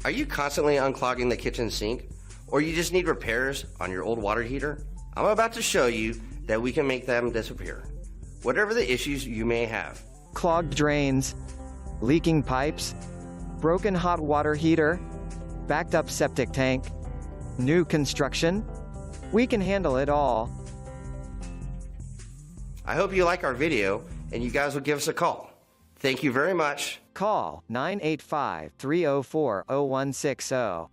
Are you constantly unclogging the kitchen sink? Or you just need repairs on your old water heater? I'm about to show you that we can make them disappear. Whatever the issues you may have. Clogged drains, leaking pipes, broken hot water heater, backed up septic tank, new construction, we can handle it all. I hope you like our video and you guys will give us a call. Thank you very much. Call 985-304-0160.